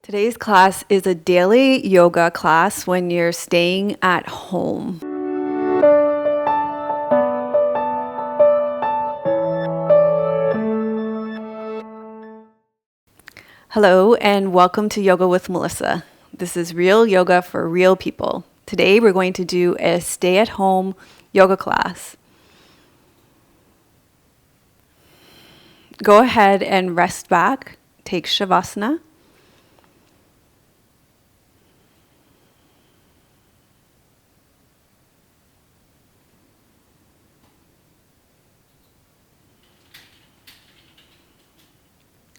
Today's class is a daily yoga class when you're staying at home. Hello and welcome to Yoga with Melissa. This is real yoga for real people. Today we're going to do a stay-at-home yoga class. Go ahead and rest back. Take Shavasana.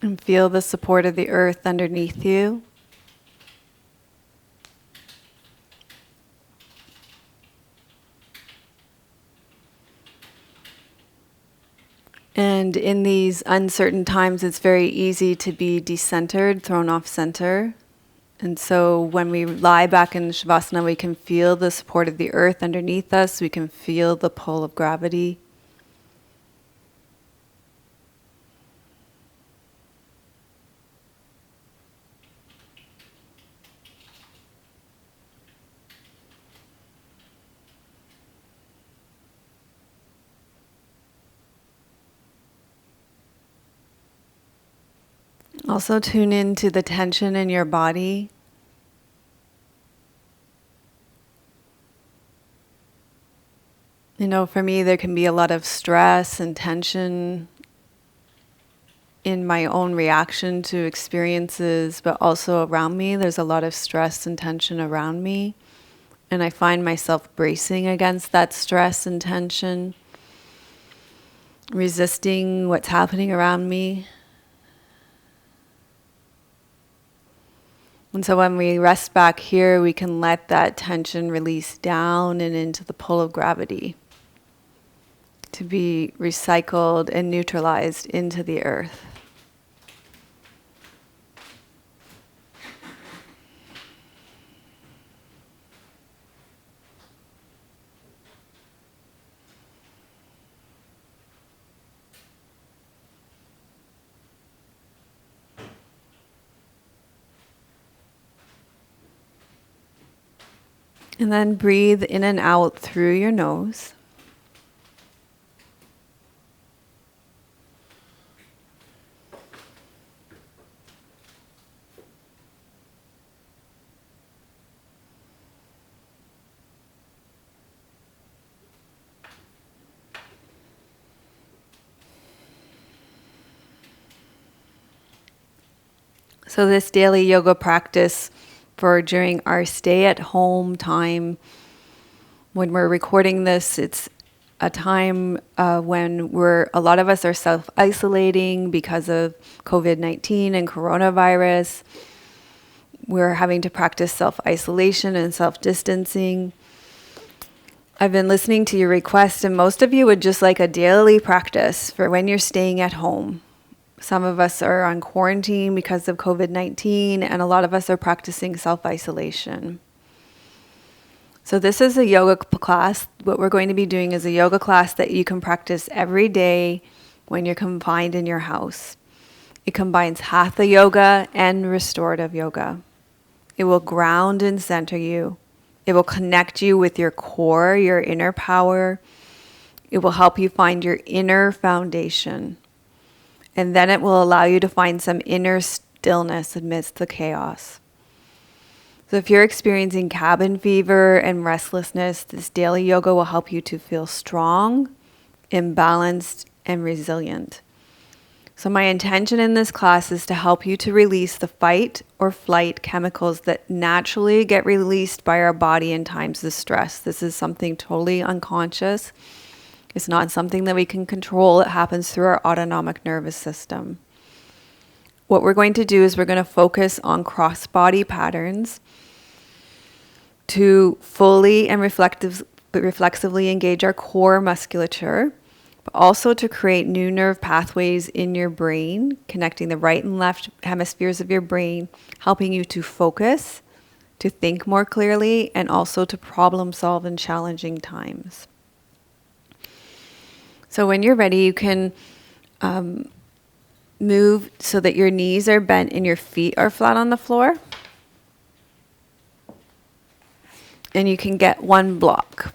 And feel the support of the earth underneath you. And in these uncertain times, it's very easy to be decentered, thrown off center. And so when we lie back in Shavasana, we can feel the support of the earth underneath us. We can feel the pull of gravity. Also tune into the tension in your body. You know, for me, there can be a lot of stress and tension in my own reaction to experiences, but also around me. There's a lot of stress and tension around me. And I find myself bracing against that stress and tension, resisting what's happening around me. And so when we rest back here, we can let that tension release down and into the pull of gravity to be recycled and neutralized into the earth. And then breathe in and out through your nose. So this daily yoga practice for during our stay-at-home time, when we're recording this, it's a time when a lot of us are self-isolating because of COVID-19 and coronavirus. We're having to practice self-isolation and self-distancing. I've been listening to your requests, and most of you would just like a daily practice for when you're staying at home. Some of us are on quarantine because of COVID-19, and a lot of us are practicing self-isolation. So this is a yoga class. What we're going to be doing is a yoga class that you can practice every day when you're confined in your house. It combines hatha yoga and restorative yoga. It will ground and center you. It will connect you with your core, your inner power. It will help you find your inner foundation. And then it will allow you to find some inner stillness amidst the chaos. So if you're experiencing cabin fever and restlessness, this daily yoga will help you to feel strong, imbalanced, and resilient. So my intention in this class is to help you to release the fight or flight chemicals that naturally get released by our body in times of stress. This is something totally unconscious. It's not something that we can control. It happens through our autonomic nervous system. What we're going to do is we're going to focus on cross-body patterns to fully and reflexively engage our core musculature, but also to create new nerve pathways in your brain, connecting the right and left hemispheres of your brain, helping you to focus, to think more clearly, and also to problem solve in challenging times. So when you're ready, you can move so that your knees are bent and your feet are flat on the floor. And you can get one block.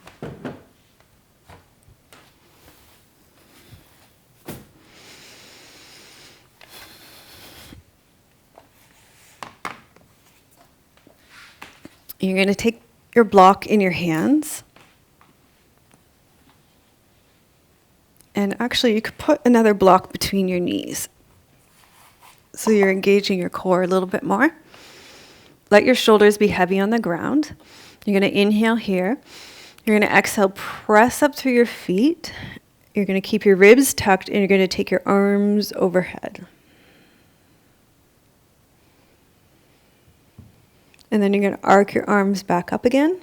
You're going to take your block in your hands. And actually, you could put another block between your knees. So you're engaging your core a little bit more. Let your shoulders be heavy on the ground. You're going to inhale here. You're going to exhale, press up through your feet. You're going to keep your ribs tucked, and you're going to take your arms overhead. And then you're going to arc your arms back up again.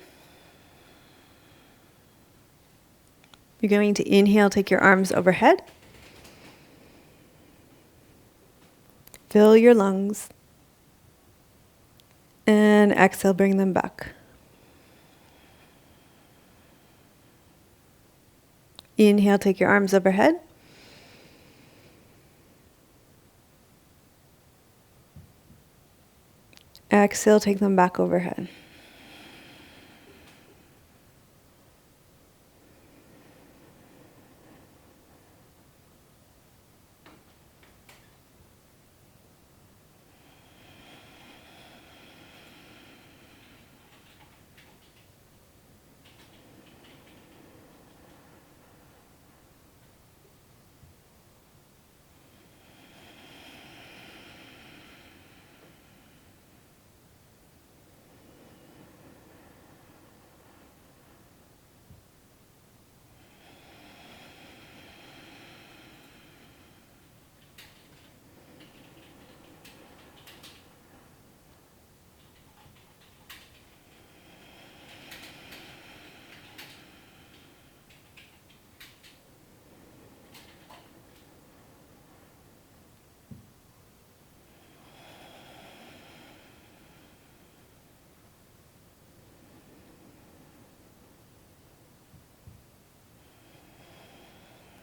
You're going to inhale, take your arms overhead. Fill your lungs. And exhale, bring them back. Inhale, take your arms overhead. Exhale, take them back overhead.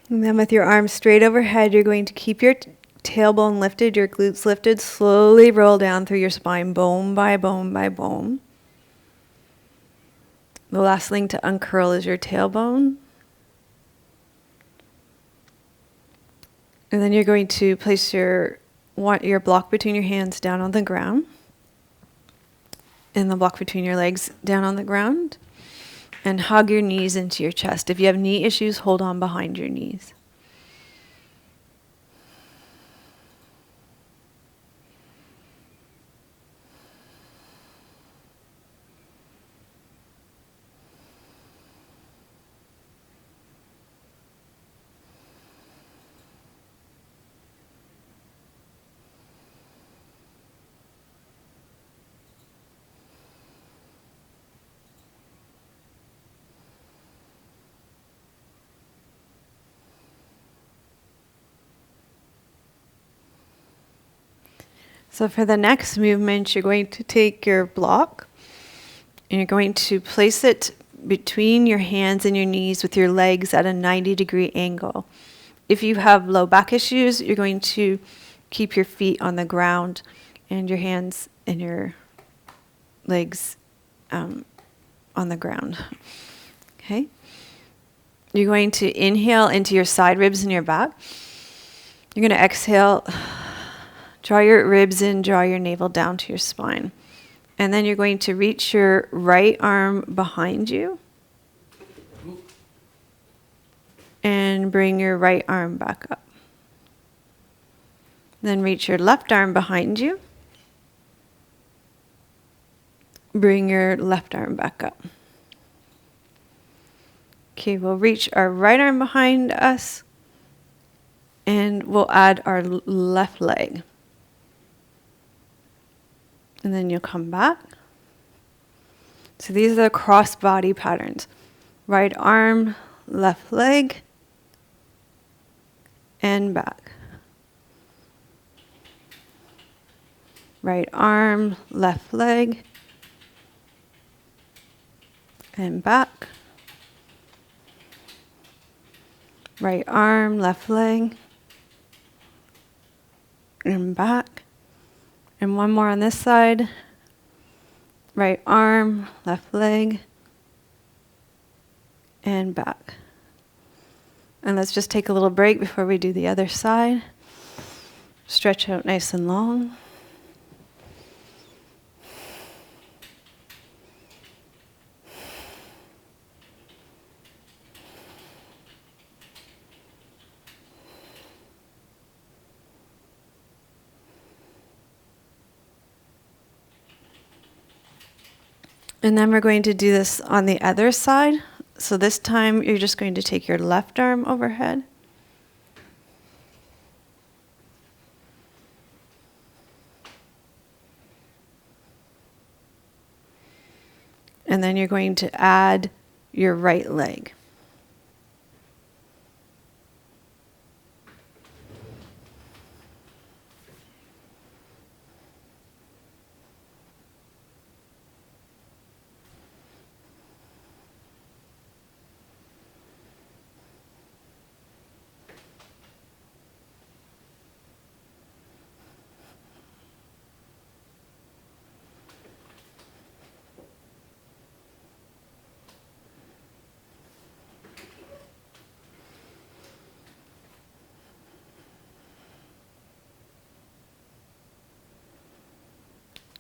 And then with your arms straight overhead, you're going to keep your tailbone lifted, your glutes lifted. Slowly roll down through your spine, bone by bone by bone. The last thing to uncurl is your tailbone. And then you're going to place your block between your hands down on the ground. And the block between your legs down on the ground. And hug your knees into your chest. If you have knee issues, hold on behind your knees. So for the next movement, you're going to take your block and you're going to place it between your hands and your knees with your legs at a 90-degree angle. If you have low back issues, you're going to keep your feet on the ground and your hands and your legs on the ground. Okay? You're going to inhale into your side ribs and your back. You're going to exhale. Draw your ribs in, draw your navel down to your spine. And then you're going to reach your right arm behind you. And bring your right arm back up. Then reach your left arm behind you. Bring your left arm back up. Okay, we'll reach our right arm behind us. And we'll add our left leg. And then you'll come back. So these are the cross body patterns. Right arm, left leg, and back. Right arm, left leg, and back. Right arm, left leg, and back. And one more on this side. Right arm, left leg, and back. And let's just take a little break before we do the other side. Stretch out nice and long. And then we're going to do this on the other side. So this time you're just going to take your left arm overhead. And then you're going to add your right leg.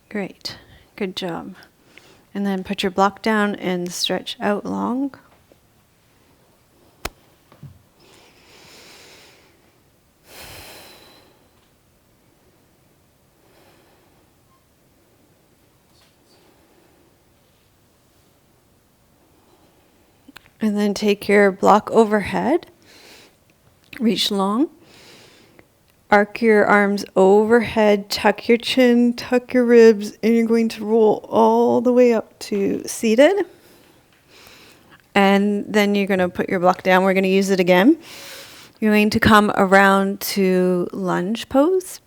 Great. Good job. And then put your block down and stretch out long. And then take your block overhead. Reach long. Arc your arms overhead, tuck your chin, tuck your ribs, and you're going to roll all the way up to seated. And then you're going to put your block down. We're going to use it again. You're going to come around to lunge pose.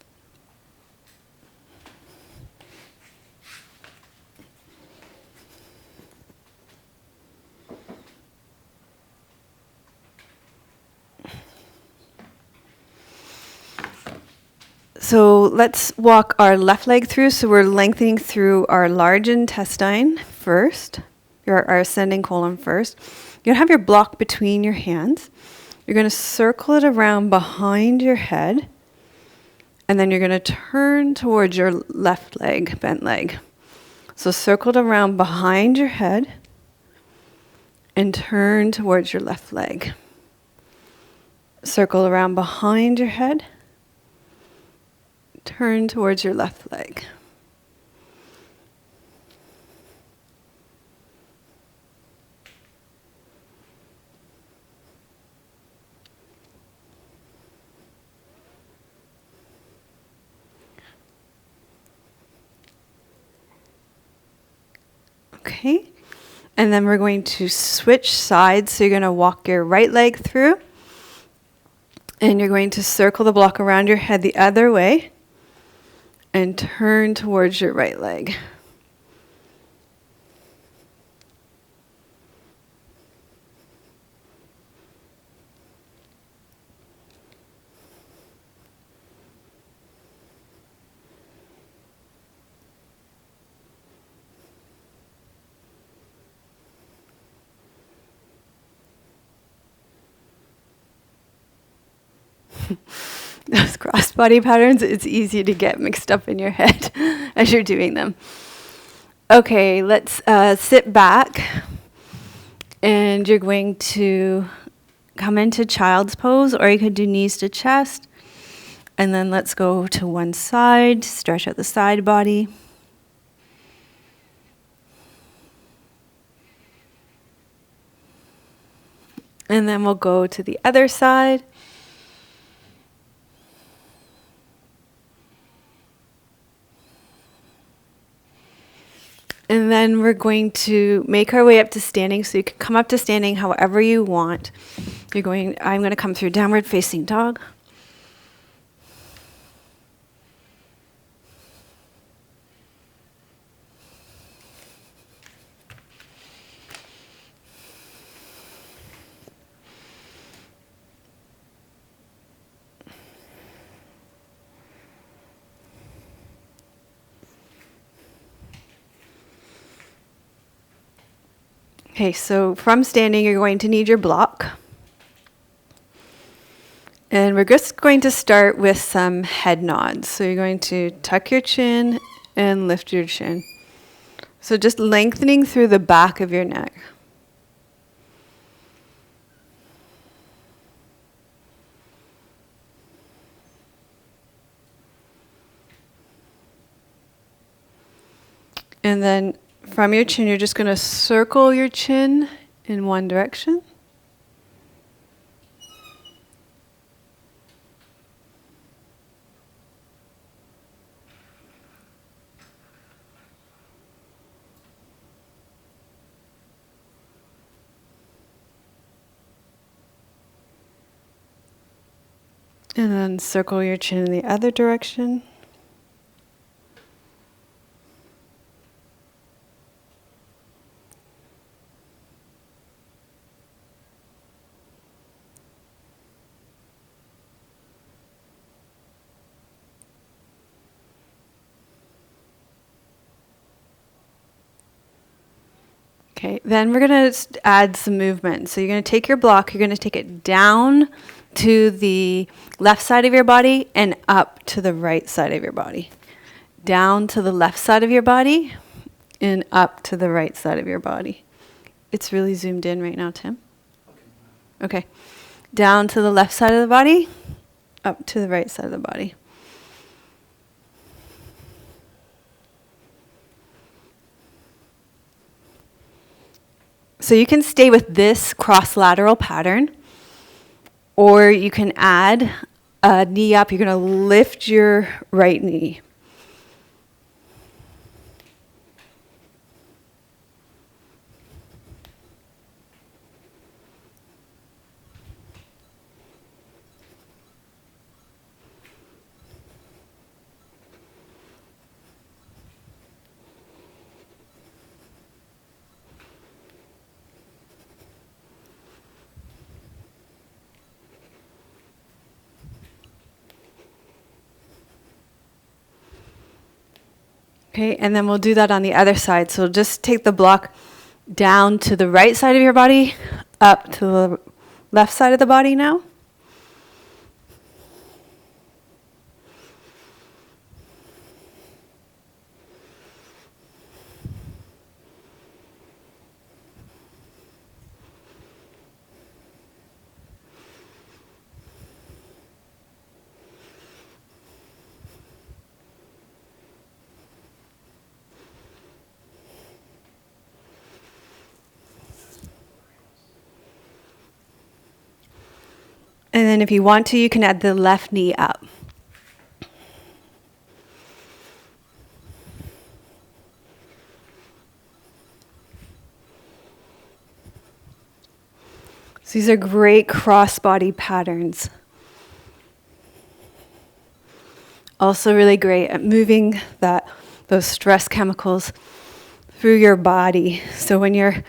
So let's walk our left leg through. So we're lengthening through our large intestine first, our ascending colon first. You're going to have your block between your hands. You're going to circle it around behind your head. And then you're going to turn towards your left leg, bent leg. So circle it around behind your head and turn towards your left leg. Circle around behind your head. Turn towards your left leg. Okay. And then we're going to switch sides. So you're going to walk your right leg through. And you're going to circle the block around your head the other way. And turn towards your right leg. Those cross-body patterns, it's easy to get mixed up in your head as you're doing them. Okay, let's sit back. And you're going to come into child's pose, or you could do knees to chest. And then let's go to one side, stretch out the side body. And then we'll go to the other side. And then we're going to make our way up to standing. So you can come up to standing however you want. I'm going to come through downward facing dog. Okay, so from standing, you're going to need your block. And we're just going to start with some head nods. So you're going to tuck your chin and lift your chin. So just lengthening through the back of your neck. And then from your chin, you're just going to circle your chin in one direction. And then circle your chin in the other direction. Okay, then we're going to add some movement. So you're going to take your block, you're going to take it down to the left side of your body and up to the right side of your body. Down to the left side of your body and up to the right side of your body. It's really zoomed in right now, Tim. Okay. Down to the left side of the body, up to the right side of the body. So you can stay with this cross-lateral pattern, or you can add a knee up. You're going to lift your right knee. Okay, and then we'll do that on the other side. So just take the block down to the right side of your body, up to the left side of the body now. And then if you want to, you can add the left knee up. So these are great cross-body patterns. Also really great at moving those stress chemicals through your body. So when you're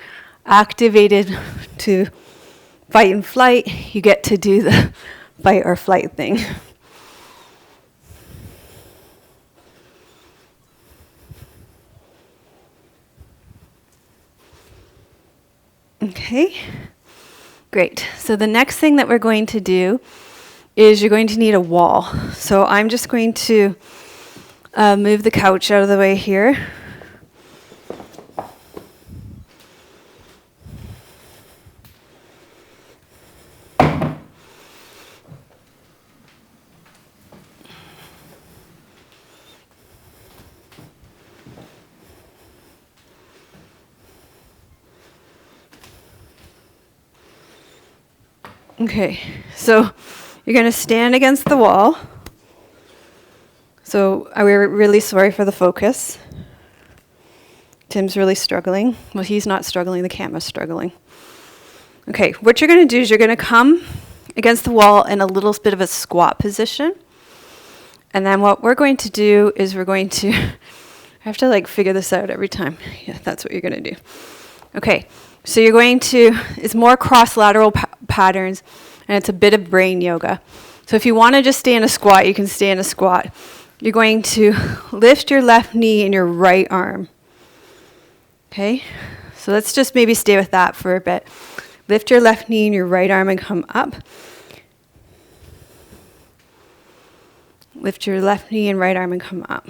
activated to fight and flight, you get to do the fight or flight thing. Okay, great. So the next thing that we're going to do is you're going to need a wall. So I'm just going to move the couch out of the way here. Okay, so you're going to stand against the wall. So we're really sorry for the focus. Tim's really struggling. Well, he's not struggling, the camera's struggling. Okay, what you're going to do is you're going to come against the wall in a little bit of a squat position. And then what we're going to do is we're going to, I have to figure this out every time. Yeah, that's what you're going to do. Okay, so you're going to, it's more cross-lateral patterns, and it's a bit of brain yoga. So if you want to just stay in a squat, you can stay in a squat. You're going to lift your left knee and your right arm. Okay, So let's just maybe stay with that for a bit. Lift your left knee and your right arm and come up. Lift your left knee and right arm and come up.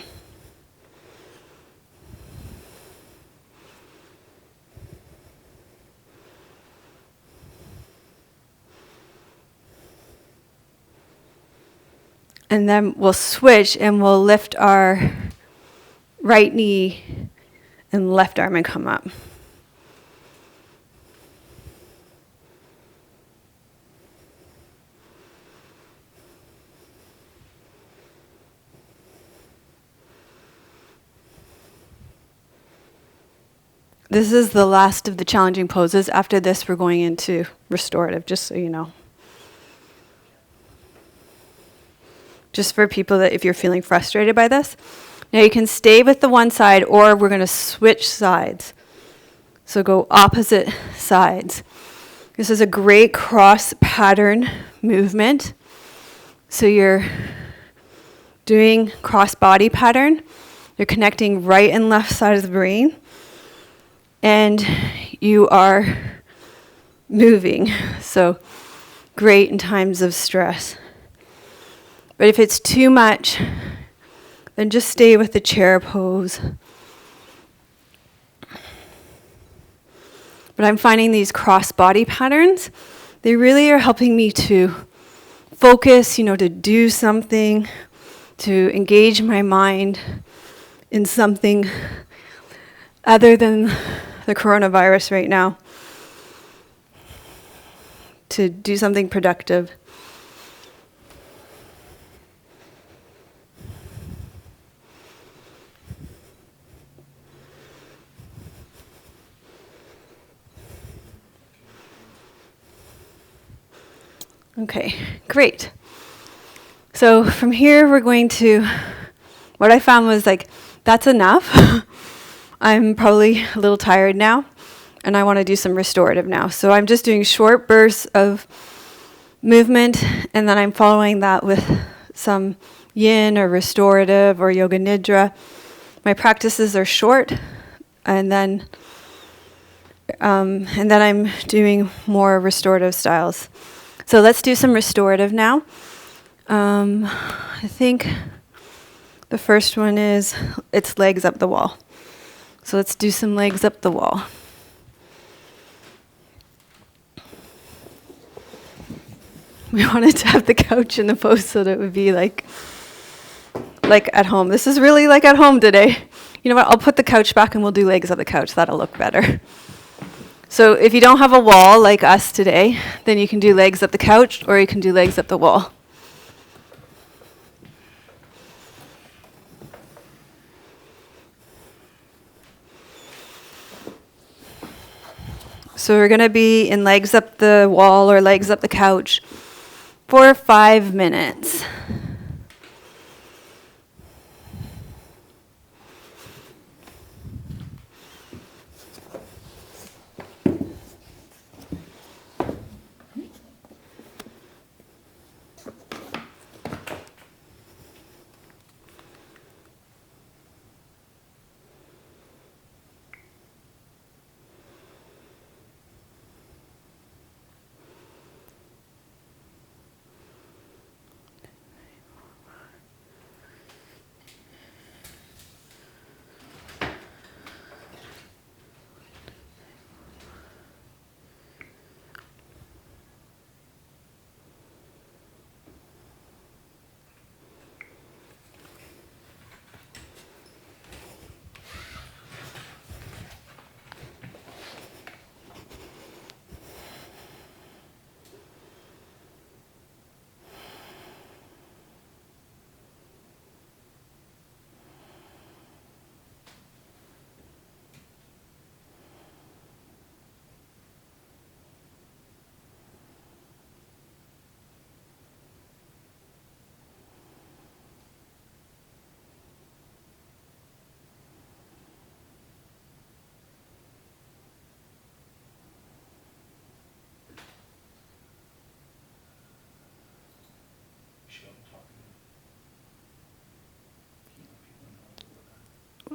And then we'll switch and we'll lift our right knee and left arm and come up. This is the last of the challenging poses. After this, we're going into restorative, just so you know. Just for people that if you're feeling frustrated by this. Now you can stay with the one side, or we're going to switch sides. So go opposite sides. This is a great cross pattern movement. So you're doing cross body pattern. You're connecting right and left side of the brain. And you are moving. So great in times of stress. But if it's too much, then just stay with the chair pose. But I'm finding these cross body patterns, they really are helping me to focus, to do something, to engage my mind in something other than the coronavirus right now, to do something productive. Okay, great. So from here, we're going to, what I found was that's enough. I'm probably a little tired now, and I want to do some restorative now. So I'm just doing short bursts of movement, and then I'm following that with some yin or restorative or yoga nidra. My practices are short, and then I'm doing more restorative styles. So let's do some restorative now. I think the first one is, it's legs up the wall. So let's do some legs up the wall. We wanted to have the couch in the pose so that it would be like at home. This is really like at home today. You know what, I'll put the couch back and we'll do legs up the couch. That'll look better. So if you don't have a wall like us today, then you can do legs up the couch or you can do legs up the wall. So we're going to be in legs up the wall or legs up the couch for 5 minutes.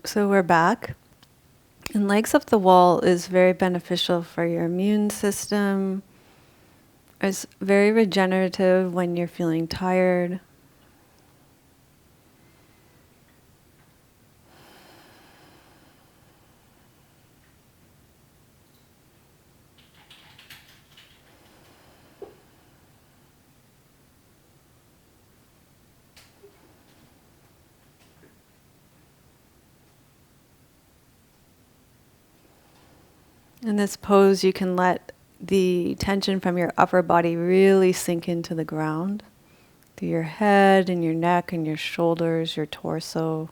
So we're back. And legs up the wall is very beneficial for your immune system. It's very regenerative when you're feeling tired. In this pose, you can let the tension from your upper body really sink into the ground, through your head and your neck and your shoulders, your torso.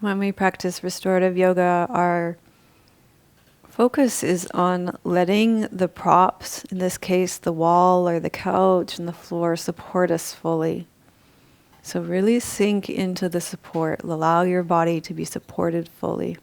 When we practice restorative yoga, our focus is on letting the props, in this case the wall or the couch and the floor, support us fully. So really sink into the support. Allow your body to be supported fully.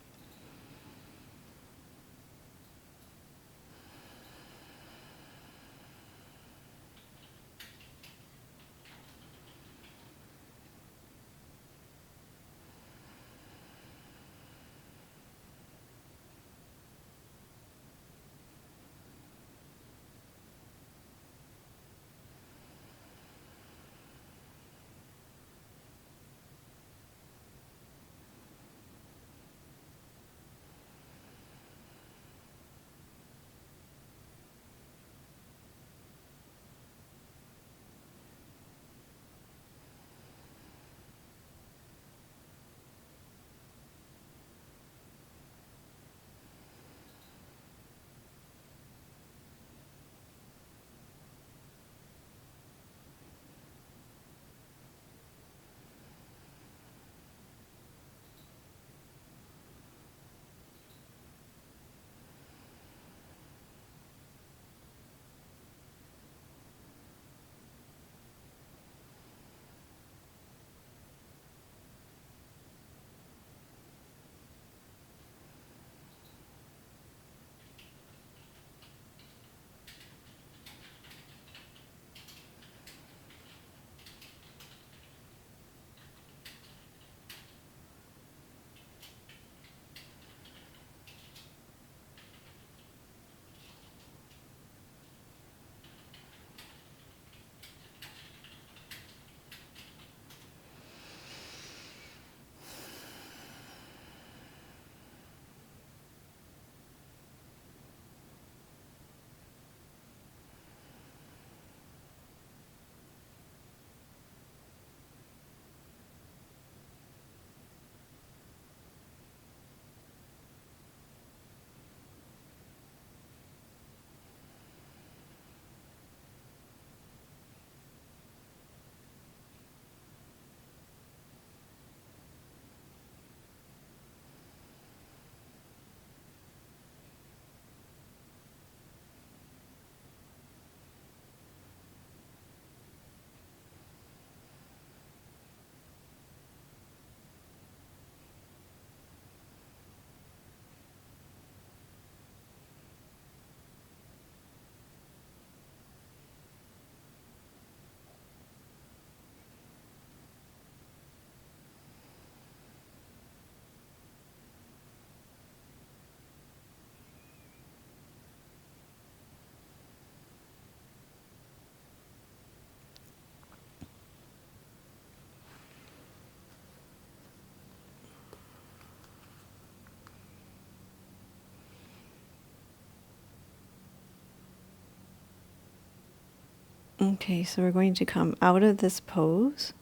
Okay, so we're going to come out of this pose.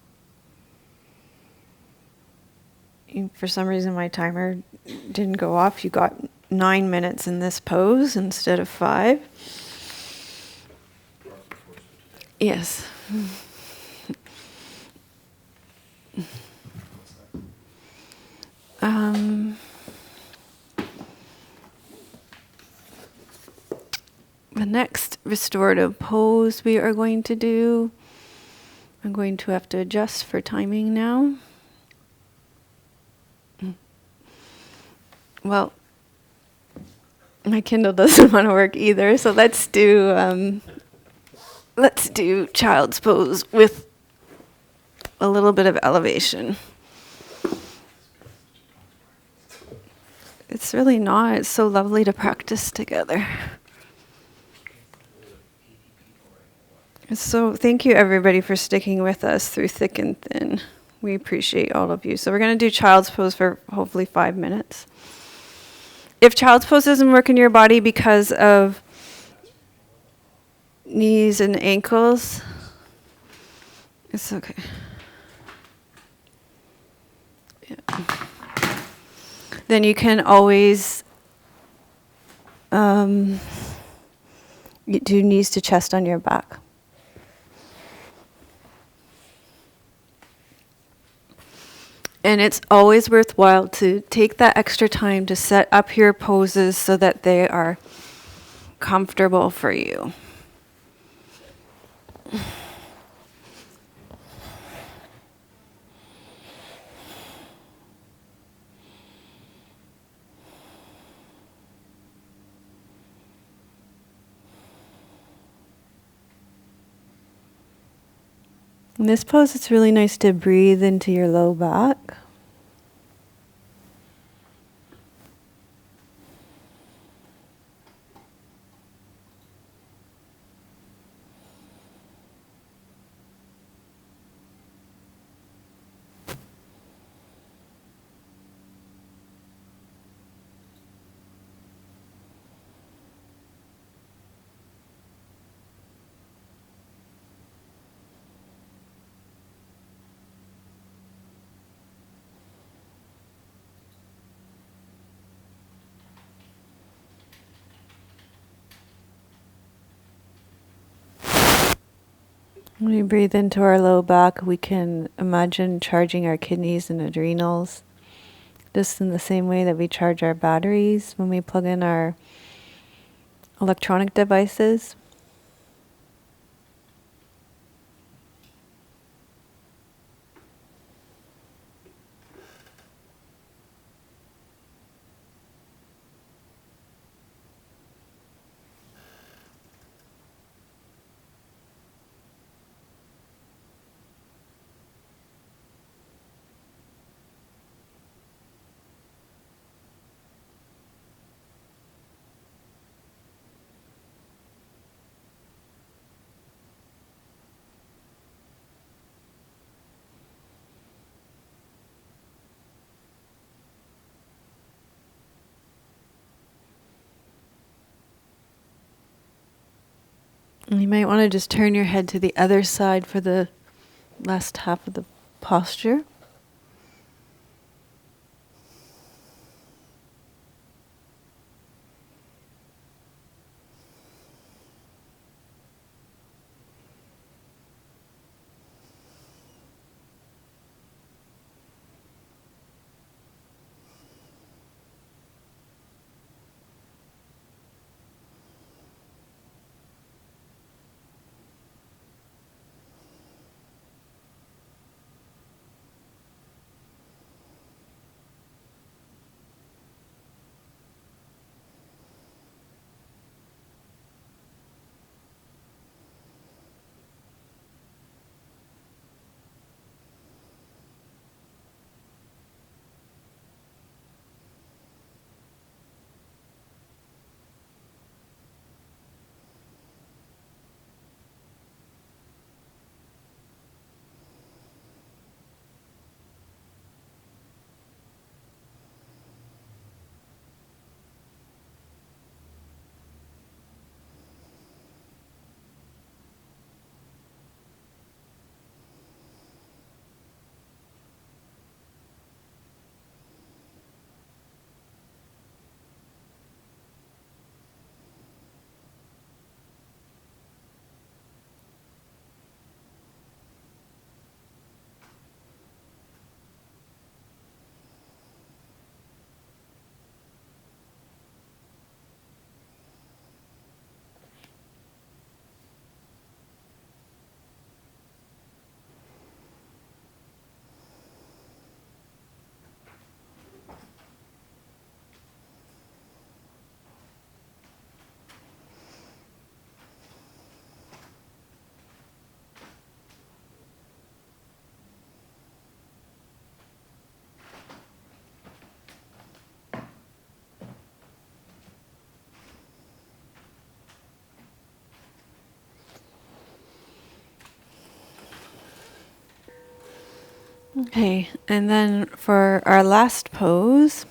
For some reason, my timer didn't go off. You got 9 minutes in this pose instead of 5. Yes. The next restorative pose we are going to do, I'm going to have to adjust for timing now. Well, my Kindle doesn't want to work either, so let's do child's pose with a little bit of elevation. It's really not. It's so lovely to practice together. So thank you everybody for sticking with us through thick and thin. We appreciate all of you. So we're going to do child's pose for hopefully 5 minutes. If child's pose doesn't work in your body because of knees and ankles, it's okay. Yeah. Then you can always do knees to chest on your back. And it's always worthwhile to take that extra time to set up your poses so that they are comfortable for you. In this pose, it's really nice to breathe into your low back. When we breathe into our low back, we can imagine charging our kidneys and adrenals, just in the same way that we charge our batteries when we plug in our electronic devices. And you might want to just turn your head to the other side for the last half of the posture. Okay, and then for our last pose,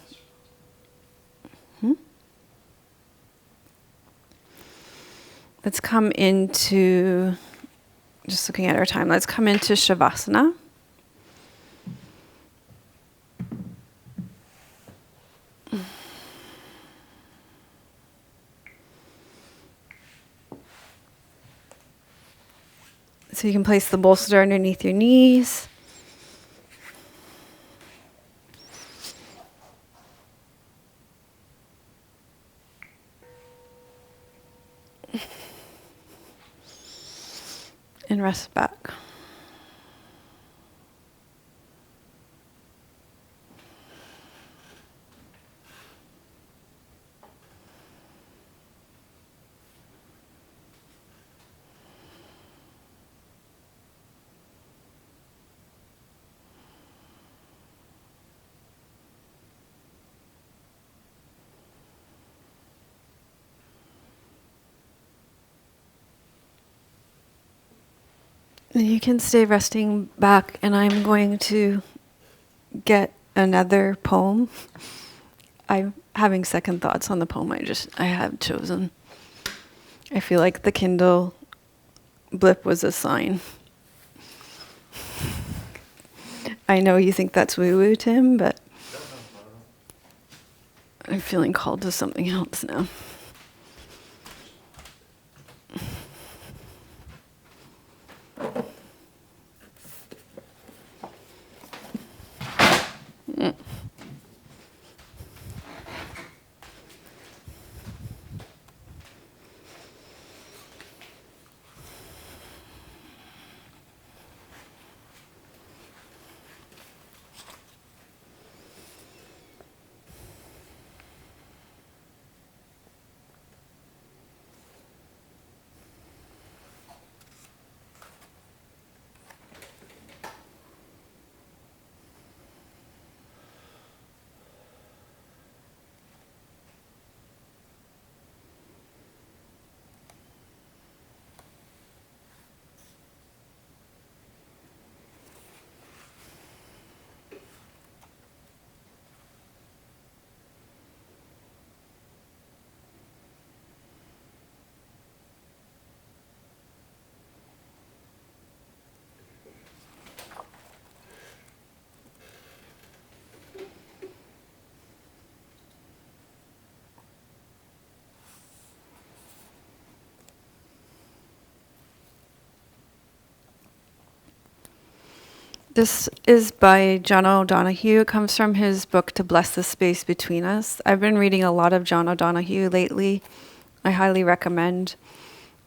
let's come into, just looking at our time, let's come into Shavasana. So you can place the bolster underneath your knees. And rest back. You can stay resting back, and I'm going to get another poem. I'm having second thoughts on the poem I have chosen. I feel like the Kindle blip was a sign. I know you think that's woo-woo, Tim, but I'm feeling called to something else now. This is by John O'Donohue. It comes from his book, To Bless the Space Between Us. I've been reading a lot of John O'Donohue lately. I highly recommend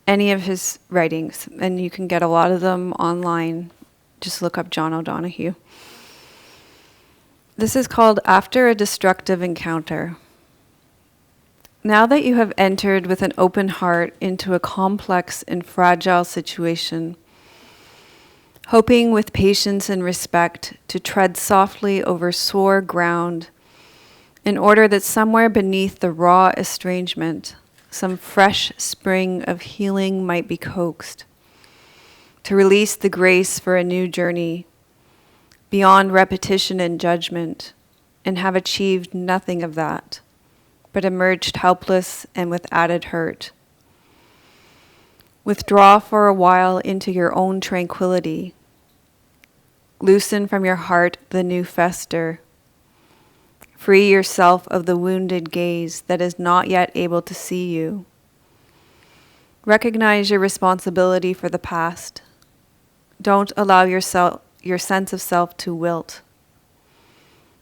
any of his writings, and you can get a lot of them online. Just look up John O'Donohue. This is called After a Destructive Encounter. Now that you have entered with an open heart into a complex and fragile situation, hoping with patience and respect to tread softly over sore ground in order that somewhere beneath the raw estrangement, some fresh spring of healing might be coaxed, to release the grace for a new journey, beyond repetition and judgment, and have achieved nothing of that, but emerged helpless and with added hurt. Withdraw for a while into your own tranquility. Loosen from your heart the new fester. Free yourself of the wounded gaze that is not yet able to see you. Recognize your responsibility for the past. Don't allow your sense of self to wilt.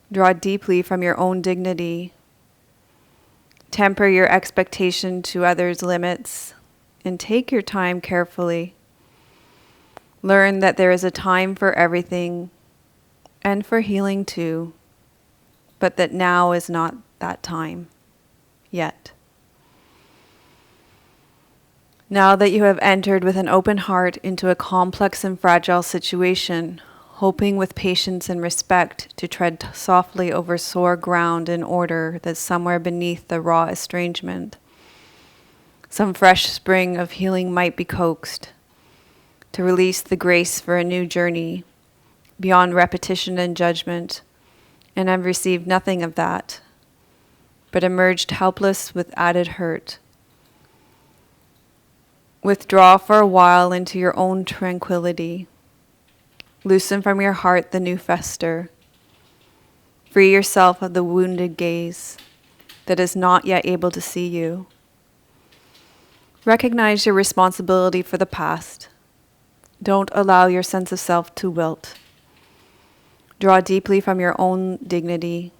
Draw deeply from your own dignity. Temper your expectation to others' limits, and take your time carefully. Learn that there is a time for everything, and for healing too, but that now is not that time, yet. Now that you have entered with an open heart into a complex and fragile situation, hoping with patience and respect to tread softly over sore ground in order that somewhere beneath the raw estrangement, some fresh spring of healing might be coaxed, to release the grace for a new journey, beyond repetition and judgment, and I've received nothing of that, but emerged helpless with added hurt. Withdraw for a while into your own tranquility. Loosen from your heart the new fester. Free yourself of the wounded gaze that is not yet able to see you. Recognize your responsibility for the past. Don't allow your sense of self to wilt. Draw deeply from your own dignity.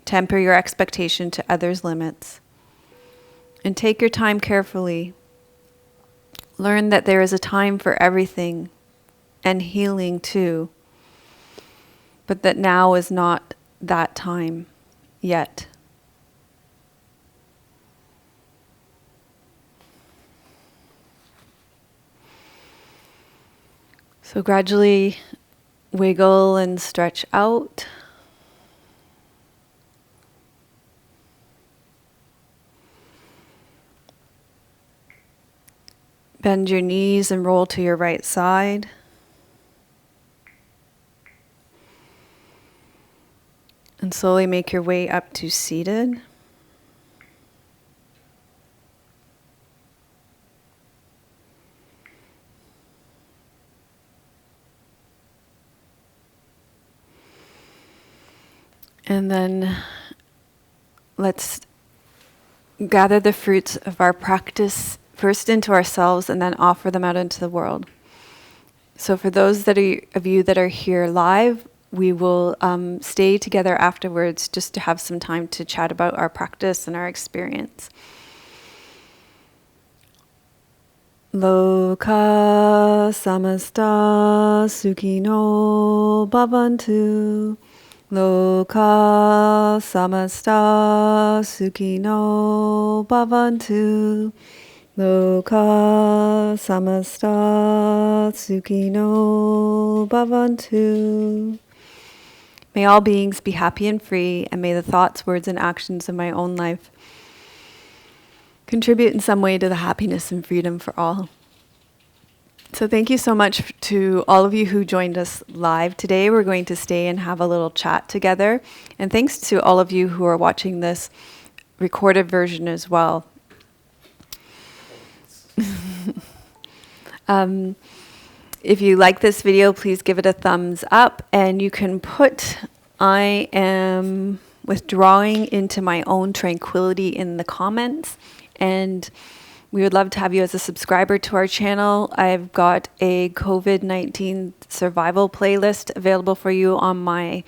Temper your expectation to others' limits. And take your time carefully. Learn that there is a time for everything, and healing too, but that now is not that time yet. So gradually wiggle and stretch out. Bend your knees and roll to your right side. And slowly make your way up to seated. And then let's gather the fruits of our practice first into ourselves and then offer them out into the world. So for those of you that are here live, we will stay together afterwards just to have some time to chat about our practice and our experience. Loka samasta sukhino bhavantu. Loka samasta sukhino bhavantu. Loka samasta sukhino bhavantu. May all beings be happy and free, and may the thoughts, words, and actions of my own life contribute in some way to the happiness and freedom for all. So thank you so much to all of you who joined us live today. We're going to stay and have a little chat together. And thanks to all of you who are watching this recorded version as well. If you like this video, please give it a thumbs up, and you can put "I am withdrawing into my own tranquility" in the comments, and we would love to have you as a subscriber to our channel. I've got a COVID-19 survival playlist available for you on my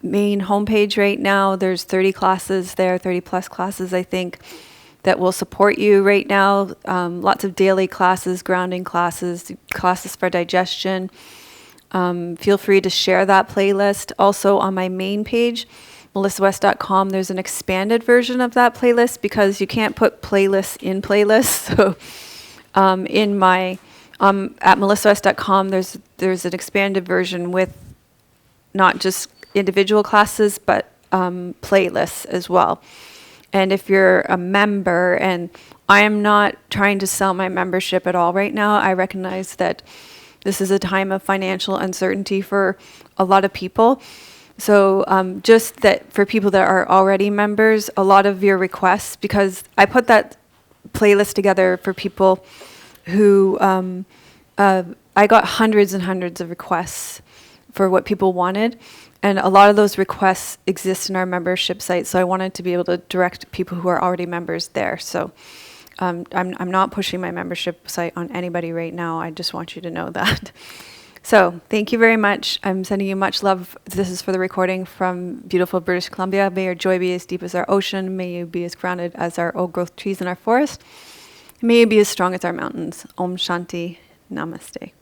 main homepage right now. There's 30 classes there, 30 plus classes, I think, that will support you right now. Lots of daily classes, grounding classes, classes for digestion. Feel free to share that playlist. Also on my main page, melissawest.com, there's an expanded version of that playlist because you can't put playlists in playlists. So in my at melissawest.com, there's an expanded version with not just individual classes, but playlists as well. And if you're a member, and I am not trying to sell my membership at all right now, I recognize that this is a time of financial uncertainty for a lot of people. So just that for people that are already members, a lot of your requests, because I put that playlist together for people who, I got hundreds and hundreds of requests for what people wanted. And a lot of those requests exist in our membership site, so I wanted to be able to direct people who are already members there. So I'm not pushing my membership site on anybody right now. I just want you to know that. So thank you very much. I'm sending you much love. This is for the recording from beautiful British Columbia. May your joy be as deep as our ocean. May you be as grounded as our old-growth trees in our forest. May you be as strong as our mountains. Om Shanti. Namaste.